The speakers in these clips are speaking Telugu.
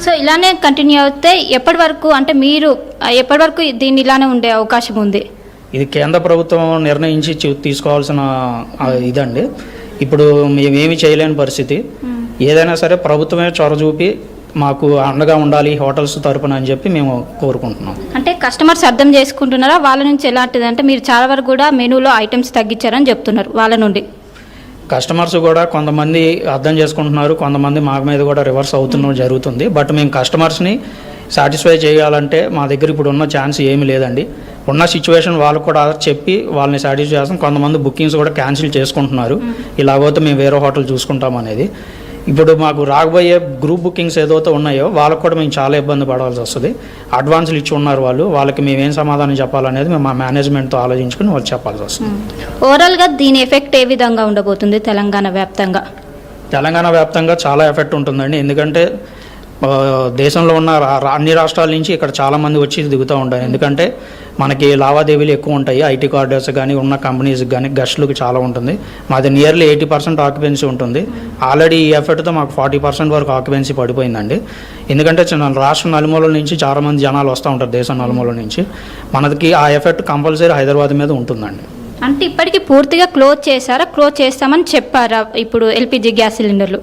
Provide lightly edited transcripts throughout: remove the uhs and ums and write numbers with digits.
సో ఇలానే కంటిన్యూ అవుతే ఎప్పటి వరకు అంటే మీరు ఎప్పటి వరకు దీన్ని ఇలానే ఉండే అవకాశం ఉంది? ఇది కేంద్ర ప్రభుత్వం నిర్ణయించి తీసుకోవాల్సిన ఇదండి. ఇప్పుడు మేమేమి చేయలేని పరిస్థితి. ఏదైనా సరే ప్రభుత్వమే చొర చూపి మాకు అండగా ఉండాలి హోటల్స్ తరపున అని చెప్పి మేము కోరుకుంటున్నాం. అంటే కస్టమర్స్ అర్థం చేసుకుంటున్నారా? వాళ్ళ నుంచి ఎలాంటిది అంటే మీరు చాలా వరకు కూడా మెనూలో ఐటమ్స్ తగ్గించారని చెప్తున్నారు వాళ్ళ నుండి. కస్టమర్స్ కూడా కొంతమంది అర్థం చేసుకుంటున్నారు, కొంతమంది మా మీద కూడా రివర్స్ అవుతున్న జరుగుతుంది. బట్ మేము కస్టమర్స్ని సాటిస్ఫై చేయాలంటే మా దగ్గర ఇప్పుడు ఉన్న ఛాన్స్ ఏమీ లేదండి. ఉన్న సిచ్యువేషన్ వాళ్ళకు కూడా చెప్పి వాళ్ళని సాటిస్ఫై చేస్తాం. కొంతమంది బుకింగ్స్ కూడా క్యాన్సిల్ చేసుకుంటున్నారు. ఇలాగైతే మేము వేరే హోటల్ చూసుకుంటాం అనేది. ఇప్పుడు మాకు రాబోయే గ్రూప్ బుకింగ్స్ ఏదైతే ఉన్నాయో వాళ్ళకు కూడా మేము చాలా ఇబ్బంది పడాల్సి వస్తుంది. అడ్వాన్స్లు ఇచ్చి ఉన్నారు వాళ్ళకి మేమేం సమాధానం చెప్పాలనేది మేము మా మేనేజ్మెంట్తో ఆలోచించుకుని వాళ్ళు చెప్పాల్సి వస్తుంది. ఓవరాల్గా దీని ఎఫెక్ట్ ఏ విధంగా ఉండబోతుంది తెలంగాణ వ్యాప్తంగా? తెలంగాణ వ్యాప్తంగా చాలా ఎఫెక్ట్ ఉంటుందండి. ఎందుకంటే దేశంలో ఉన్న అన్ని రాష్ట్రాల నుంచి ఇక్కడ చాలామంది వచ్చి దిగుతూ ఉంటారు. ఎందుకంటే మనకి లావాదేవీలు ఎక్కువ ఉంటాయి. ఐటీ కార్డర్స్ కానీ ఉన్న కంపెనీస్కి కానీ గస్ట్లకు చాలా ఉంటుంది. మాది నియర్లీ 80% ఆక్యుపెన్సీ ఉంటుంది. ఆల్రెడీ ఈ ఎఫెక్ట్తో మాకు 40% వరకు ఆక్యుపెన్సీ పడిపోయిందండి. ఎందుకంటే రాష్ట్ర నలుమూలల నుంచి చాలామంది జనాలు వస్తూ ఉంటారు దేశం నలుమూలల నుంచి. మనకి ఆ ఎఫెక్ట్ కంపల్సరీ హైదరాబాద్ మీద ఉంటుందండి. అంటే ఇప్పటికీ పూర్తిగా క్లోజ్ చేశారా? క్లోజ్ చేస్తామని చెప్పారా ఇప్పుడు ఎల్పిజి గ్యాస్ సిలిండర్లు?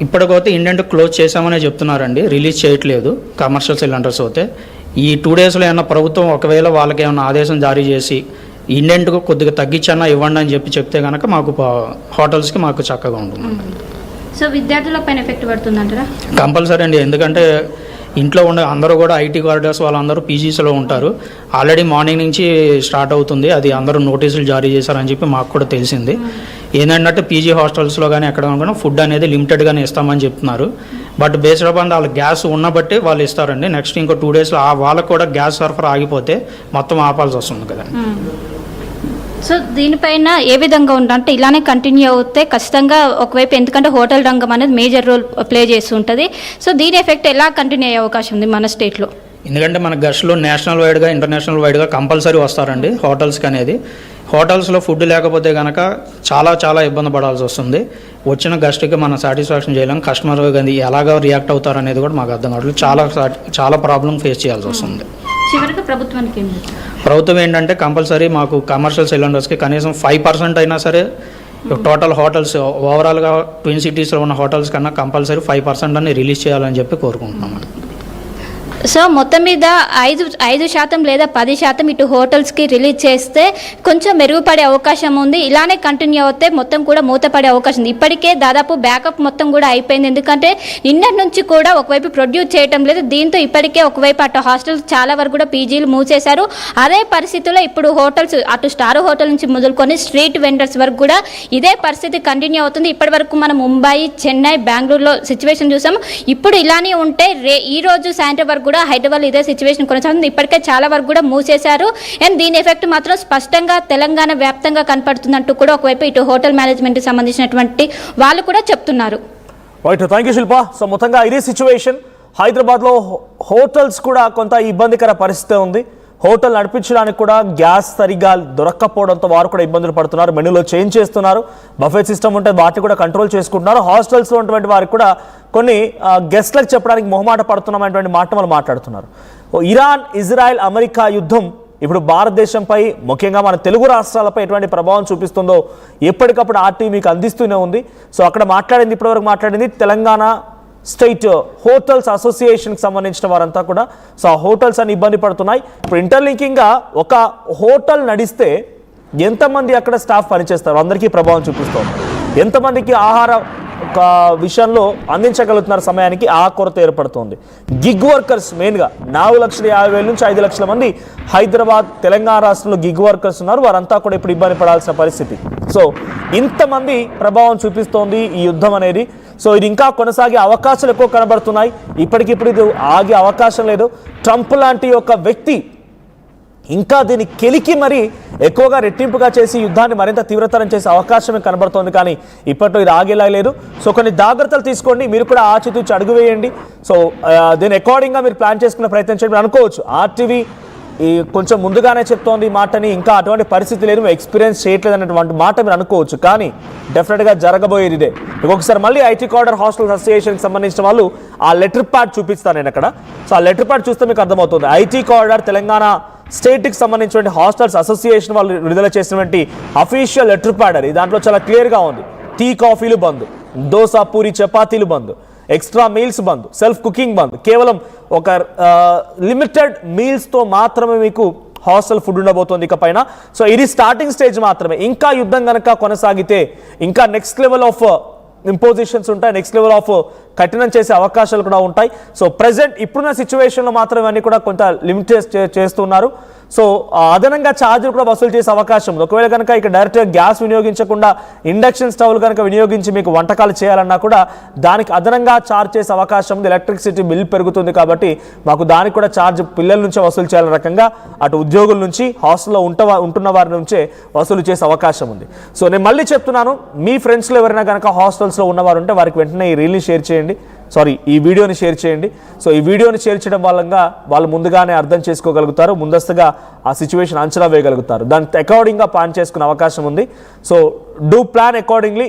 ఇప్పటికైతే ఇండియన్ క్లోజ్ చేసామనే చెప్తున్నారండి, రిలీజ్ చేయట్లేదు కమర్షియల్ సిలిండర్స్ అయితే. ఈ 2 డేస్లో ఏమన్నా ప్రభుత్వం ఒకవేళ వాళ్ళకి ఏమన్నా ఆదేశం జారీ చేసి ఇండియన్కు కొద్దిగా తగ్గించన్నా ఇవ్వండి అని చెప్తే కనుక మాకు హోటల్స్కి మాకు చక్కగా ఉంటుంది. సో విద్యార్థుల పైన ఎఫెక్ట్ పడుతుందంటారా? కంపల్సరీ అండి. ఎందుకంటే ఇంట్లో ఉండే అందరూ కూడా ఐటీ కార్డర్స్ వాళ్ళందరూ పీజీస్లో ఉంటారు. ఆల్రెడీ మార్నింగ్ నుంచి స్టార్ట్ అవుతుంది. అది అందరూ నోటీసులు జారీ చేశారని చెప్పి మాకు కూడా తెలిసింది. ఏంటంటే పీజీ హాస్టల్స్లో కానీ ఎక్కడ కూడా ఫుడ్ అనేది లిమిటెడ్గానే ఇస్తామని చెప్తున్నారు. బట్ బేస్డ్ అపాన్ వాళ్ళ గ్యాస్ ఉన్నబట్టి వాళ్ళు ఇస్తారండి. నెక్స్ట్ ఇంకో 2 డేస్లో వాళ్ళకు కూడా గ్యాస్ సరఫరా ఆగిపోతే మొత్తం ఆపాల్సి వస్తుంది కదండి. సో దీనిపైన ఏ విధంగా అంటే ఇలానే కంటిన్యూ అవుతే ఖచ్చితంగా ఒకవైపు ఎందుకంటే హోటల్ రంగం అనేది మేజర్ రోల్ ప్లే చేస్తూ ఉంటుంది. సో దీని ఎఫెక్ట్ ఎలా కంటిన్యూ అయ్యే అవకాశం ఉంది మన స్టేట్లో? ఎందుకంటే మన గస్ట్లో నేషనల్ వైడ్గా ఇంటర్నేషనల్ వైడ్గా కంపల్సరీ వస్తారండి హోటల్స్కి అనేది. హోటల్స్లో ఫుడ్ లేకపోతే కనుక చాలా ఇబ్బంది పడాల్సి వస్తుంది. వచ్చిన గస్ట్కి మనం సాటిస్ఫాక్షన్ చేయలేం. కస్టమర్ కానీ ఎలాగ రియాక్ట్ అవుతారు అనేది కూడా మాకు అర్థం కావట్లేదు. చాలా ప్రాబ్లం ఫేస్ చేయాల్సి వస్తుంది. చివరికి ప్రభుత్వం ఏంటంటే కంపల్సరీ మాకు కమర్షియల్ సిలిండర్స్కి కనీసం 5% అయినా సరే టోటల్ హోటల్స్ ఓవరాల్గా ట్విన్ సిటీస్లో ఉన్న హోటల్స్ కన్నా కంపల్సరీ 5% అని రిలీజ్ చేయాలని చెప్పి కోరుకుంటున్నాం. సో మొత్తం మీద 5% లేదా 10% ఇటు హోటల్స్కి రిలీజ్ చేస్తే కొంచెం మెరుగుపడే అవకాశం ఉంది. ఇలానే కంటిన్యూ అవుతే మొత్తం కూడా మూతపడే అవకాశం ఉంది. ఇప్పటికే దాదాపు బ్యాకప్ మొత్తం కూడా అయిపోయింది. ఎందుకంటే నిన్నటి నుంచి కూడా ఒకవైపు ప్రొడ్యూస్ చేయటం లేదు. దీంతో ఇప్పటికే ఒకవైపు అటు హాస్టల్స్ చాలా వరకు కూడా పీజీలు మూసేశారు. అదే పరిస్థితుల్లో ఇప్పుడు హోటల్స్ అటు స్టార్ హోటల్ నుంచి మొదలుకొని స్ట్రీట్ వెండర్స్ వరకు కూడా ఇదే పరిస్థితి కంటిన్యూ అవుతుంది. ఇప్పటి వరకు మనం ముంబై, చెన్నై, బెంగళూరులో సిచ్యువేషన్ చూసాము. ఇప్పుడు ఇలానే ఉంటే ఈ రోజు సాయంత్రం వరకు కూడా హైదరాబాద్ ఇదే సిచ్యువేషన్ కొనసాగుతుంది. ఇప్పటికే చాలా వరకు కూడా మూసేశారు. అండ్ దీని ఎఫెక్ట్ మాత్రం స్పష్టంగా తెలంగాణ వ్యాప్తంగా కనపడుతుందంటూ కూడా ఒకవైపు ఇటు హోటల్ మేనేజ్మెంట్కి సంబంధించినటువంటి వాళ్ళు కూడా చెప్తున్నారు. Thank you Shilpa. సో మొత్తంగా ఇదే సిచ్యువేషన్ హైదరాబాద్లో హోటల్స్ కూడా కొంత ఇబ్బందికర పరిస్థితి ఉంది. హోటల్ నడిపించడానికి కూడా గ్యాస్ సరిగా దొరక్కపోవడంతో వారు కూడా ఇబ్బందులు పడుతున్నారు. మెనూలో చేంజ్ చేస్తున్నారు. బఫెట్ సిస్టమ్ ఉంటే వాటిని కూడా కంట్రోల్ చేసుకుంటున్నారు. హాస్టల్స్లో ఉన్నటువంటి వారికి కూడా కొన్ని గెస్ట్లకు చెప్పడానికి మొహమాట పడుతున్నామనేటువంటి మాట వాళ్ళు మాట్లాడుతున్నారు. ఇరాన్, ఇజ్రాయెల్, అమెరికా యుద్ధం ఇప్పుడు భారతదేశంపై ముఖ్యంగా మన తెలుగు రాష్ట్రాలపై ఎటువంటి ప్రభావం చూపిస్తుందో ఎప్పటికప్పుడు ఆర్టీవీ మీకు అందిస్తూనే ఉంది. సో అక్కడ ఇప్పటివరకు మాట్లాడింది తెలంగాణ స్టేట్ హోటల్స్ అసోసియేషన్కి సంబంధించిన వారంతా కూడా. సో ఆ హోటల్స్ అని ఇబ్బంది పడుతున్నాయి. ఇప్పుడు ఇంటర్లింకింగ్గా ఒక హోటల్ నడిస్తే ఎంతమంది అక్కడ స్టాఫ్ పనిచేస్తారు అందరికీ ప్రభావం చూపిస్తుంది. ఎంతమందికి ఆహార విషయంలో అందించగలుగుతున్నారు సమయానికి ఆ కొరత ఏర్పడుతుంది. గిగ్ వర్కర్స్ మెయిన్గా 4,50,000 నుంచి 5 లక్షల మంది హైదరాబాద్, తెలంగాణ రాష్ట్రంలో గిగ్ వర్కర్స్ ఉన్నారు. వారంతా కూడా ఇప్పుడు ఇబ్బంది పడాల్సిన పరిస్థితి. సో ఇంతమంది ప్రభావం చూపిస్తోంది ఈ యుద్ధం అనేది. సో ఇది ఇంకా కొనసాగే అవకాశాలు ఎక్కువ కనబడుతున్నాయి. ఇప్పటికిప్పుడు ఇది ఆగే అవకాశం లేదు. ట్రంప్ లాంటి ఒక వ్యక్తి ఇంకా దీన్ని కెలికి మరీ ఎక్కువగా రెట్టింపుగా చేసి యుద్ధాన్ని మరింత తీవ్రతరం చేసే అవకాశమే కనబడుతోంది. కానీ ఇప్పట్లో ఇది ఆగేలా లేదు. సో కొన్ని జాగ్రత్తలు తీసుకోండి. మీరు కూడా ఆచితూచి అడుగు వేయండి. సో దీని అకార్డింగ్గా మీరు ప్లాన్ చేసుకునే ప్రయత్నం చేయండి. అనుకోవచ్చు ఆర్టీవీ ఈ కొంచెం ముందుగానే చెప్తోంది ఈ మాటని, ఇంకా అటువంటి పరిస్థితి లేదు, మేము ఎక్స్పీరియన్స్ చేయట్లేదు అనేటువంటి మాట మీరు అనుకోవచ్చు, కానీ డెఫినెట్గా జరగబోయేది ఇదే. ఒకసారి మళ్ళీ ఐటీ కార్డర్ హాస్టల్స్ అసోసియేషన్కి సంబంధించిన వాళ్ళు ఆ లెటర్ ప్యాడ్ చూపిస్తాను నేను అక్కడ. సో ఆ లెటర్ ప్యాడ్ చూస్తే మీకు అర్థమవుతుంది. ఐటీ కార్డర్ తెలంగాణ స్టేట్కి సంబంధించినటువంటి హాస్టల్స్ అసోసియేషన్ వాళ్ళు విడుదల చేసినటువంటి అఫీషియల్ లెటర్ ప్యాడ్ అది. దాంట్లో చాలా క్లియర్గా ఉంది, టీ కాఫీలు బంద్, దోశ పూరి చపాతీలు బంద్, ఎక్స్ట్రా మీల్స్ బంద్, సెల్ఫ్ కుకింగ్ బంద్, కేవలం ఒక లిమిటెడ్ మీల్స్తో మాత్రమే మీకు హాస్టల్ ఫుడ్ ఉండబోతోంది ఇక పైన. సో ఇది స్టార్టింగ్ స్టేజ్ మాత్రమే. ఇంకా యుద్ధం కనుక కొనసాగితే ఇంకా నెక్స్ట్ లెవెల్ ఆఫ్ ఇంపోజిషన్స్ ఉంటాయి, నెక్స్ట్ లెవెల్ ఆఫ్ కఠినం చేసే అవకాశాలు కూడా ఉంటాయి. సో ప్రెసెంట్ ఇప్పుడున్న సిచ్యువేషన్లో మాత్రం ఇవన్నీ కూడా కొంత లిమిట్ చేస్తున్నారు. సో అదనంగా ఛార్జీలు కూడా వసూలు చేసే అవకాశం ఉంది. ఒకవేళ కనుక ఇక్కడ డైరెక్ట్గా గ్యాస్ వినియోగించకుండా ఇండక్షన్ స్టవ్లు కనుక వినియోగించి మీకు వంటకాలు చేయాలన్నా కూడా దానికి అదనంగా ఛార్జ్ చేసే అవకాశం ఉంది. ఎలక్ట్రిసిటీ బిల్ పెరుగుతుంది కాబట్టి మాకు దానికి కూడా ఛార్జ్ పిల్లల నుంచే వసూలు చేయాలనే రకంగా అటు ఉద్యోగుల నుంచి హాస్టల్లో ఉంటున్న వారి నుంచే వసూలు చేసే అవకాశం ఉంది. సో నేను మళ్ళీ చెప్తున్నాను, మీ ఫ్రెండ్స్లో ఎవరైనా కనుక హాస్టల్స్లో ఉన్నవారు ఉంటే వారికి వెంటనే ఈ రీల్ని షేర్ చేయండి, ఈ వీడియోని షేర్ చేయండి. సో ఈ వీడియోని షేర్ చేయడం వల్ల వాళ్ళు ముందుగానే అర్థం చేసుకోగలుగుతారు, ముందస్తుగా ఆ సిచ్యువేషన్ అంచనా వేయగలుగుతారు, దానికి అకార్డింగ్గా ప్లాన్ చేసుకునే అవకాశం ఉంది. So do plan accordingly.